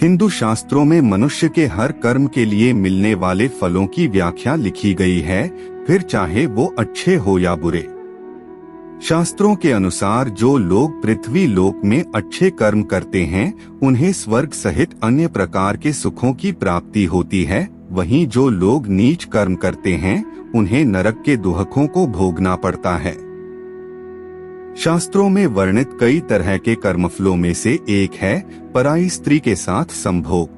हिंदू शास्त्रों में मनुष्य के हर कर्म के लिए मिलने वाले फलों की व्याख्या लिखी गई है, फिर चाहे वो अच्छे हो या बुरे। शास्त्रों के अनुसार जो लोग पृथ्वी लोक में अच्छे कर्म करते हैं उन्हें स्वर्ग सहित अन्य प्रकार के सुखों की प्राप्ति होती है, वहीं जो लोग नीच कर्म करते हैं उन्हें नरक के दुखों को भोगना पड़ता है। शास्त्रों में वर्णित कई तरह के कर्मफलों में से एक है पराई स्त्री के साथ संभोग।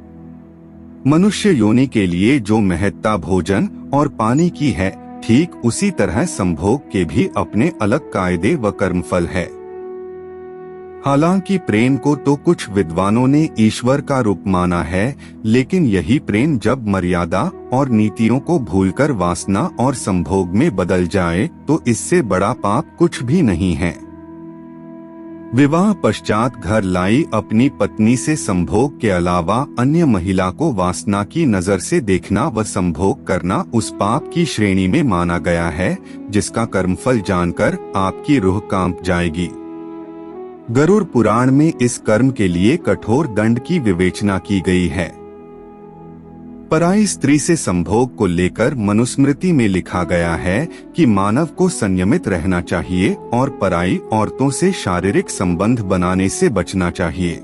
मनुष्य योनि के लिए जो महत्ता भोजन और पानी की है, ठीक उसी तरह संभोग के भी अपने अलग कायदे व कर्मफल है। हालांकि प्रेम को तो कुछ विद्वानों ने ईश्वर का रूप माना है, लेकिन यही प्रेम जब मर्यादा और नीतियों को भूलकर वासना और संभोग में बदल जाए तो इससे बड़ा पाप कुछ भी नहीं है। विवाह पश्चात घर लाई अपनी पत्नी से संभोग के अलावा अन्य महिला को वासना की नजर से देखना व संभोग करना उस पाप की श्रेणी में माना गया है, जिसका कर्मफल जानकर आपकी रूह कांप जाएगी। गरुड़ पुराण में इस कर्म के लिए कठोर दंड की विवेचना की गई है। पराई स्त्री से संभोग को लेकर मनुस्मृति में लिखा गया है कि मानव को संयमित रहना चाहिए और पराई औरतों से शारीरिक संबंध बनाने से बचना चाहिए।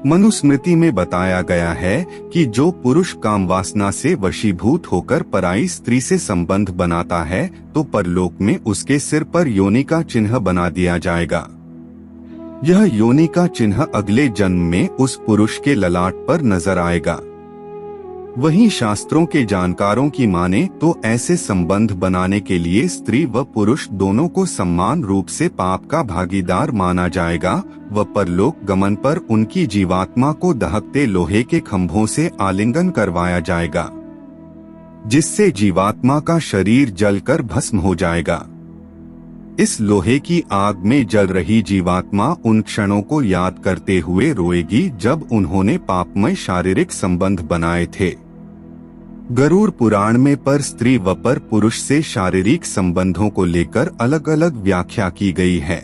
मनुस्मृति में बताया गया है कि जो पुरुष काम वासना से वशीभूत होकर पराई स्त्री से संबंध बनाता है तो परलोक में उसके सिर पर योनि का चिन्ह बना दिया जाएगा। यह योनि का चिन्ह अगले जन्म में उस पुरुष के ललाट पर नजर आएगा। वहीं शास्त्रों के जानकारों की माने तो ऐसे संबंध बनाने के लिए स्त्री व पुरुष दोनों को समान रूप से पाप का भागीदार माना जाएगा व परलोक गमन पर उनकी जीवात्मा को दहकते लोहे के खंभों से आलिंगन करवाया जाएगा, जिससे जीवात्मा का शरीर जलकर भस्म हो जाएगा। इस लोहे की आग में जल रही जीवात्मा उन क्षणों को याद करते हुए रोएगी जब उन्होंने पापमय शारीरिक संबंध बनाए थे। गरुड़ पुराण में पर स्त्री व पर पुरुष से शारीरिक संबंधों को लेकर अलग अलग व्याख्या की गई है।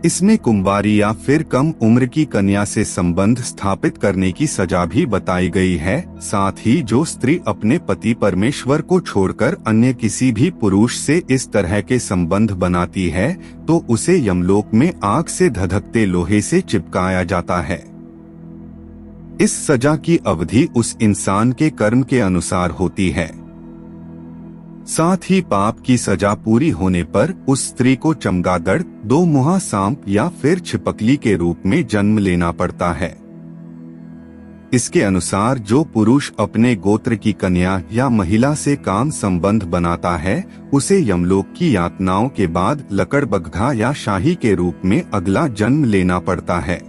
इसमें कुंवारी या फिर कम उम्र की कन्या से संबंध स्थापित करने की सजा भी बताई गई है। साथ ही जो स्त्री अपने पति परमेश्वर को छोड़कर अन्य किसी भी पुरुष से इस तरह के संबंध बनाती है तो उसे यमलोक में आग से धधकते लोहे से चिपकाया जाता है। इस सजा की अवधि उस इंसान के कर्म के अनुसार होती है। साथ ही पाप की सजा पूरी होने पर उस स्त्री को चमगादड़, दो मुहा सांप या फिर छिपकली के रूप में जन्म लेना पड़ता है। इसके अनुसार जो पुरुष अपने गोत्र की कन्या या महिला से काम संबंध बनाता है उसे यमलोक की यातनाओं के बाद लकड़बग्घा या शाही के रूप में अगला जन्म लेना पड़ता है।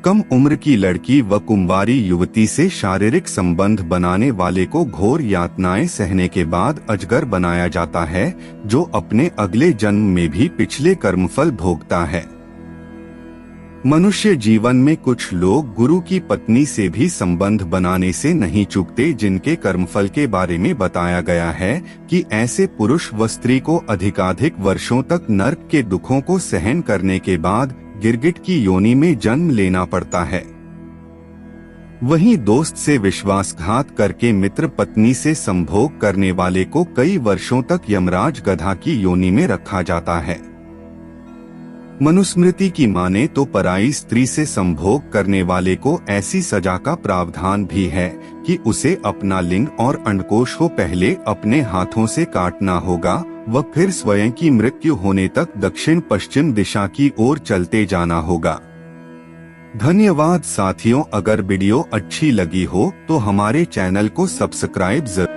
कम उम्र की लड़की व कुंवारी युवती से शारीरिक संबंध बनाने वाले को घोर यातनाएं सहने के बाद अजगर बनाया जाता है, जो अपने अगले जन्म में भी पिछले कर्मफल भोगता है। मनुष्य जीवन में कुछ लोग गुरु की पत्नी से भी संबंध बनाने से नहीं चूकते, जिनके कर्मफल के बारे में बताया गया है कि ऐसे पुरुष व स्त्री को अधिकाधिक वर्षों तक नरक के दुखों को सहन करने के बाद गिरगिट की योनि में जन्म लेना पड़ता है। वहीं दोस्त से विश्वासघात करके मित्र पत्नी से संभोग करने वाले को कई वर्षों तक यमराज गधा की योनि में रखा जाता है। मनुस्मृति की माने तो पराई स्त्री से संभोग करने वाले को ऐसी सजा का प्रावधान भी है कि उसे अपना लिंग और अंडकोश को पहले अपने हाथों से काटना होगा व फिर स्वयं की मृत्यु होने तक दक्षिण पश्चिम दिशा की ओर चलते जाना होगा। धन्यवाद साथियों, अगर वीडियो अच्छी लगी हो तो हमारे चैनल को सब्सक्राइब जरूर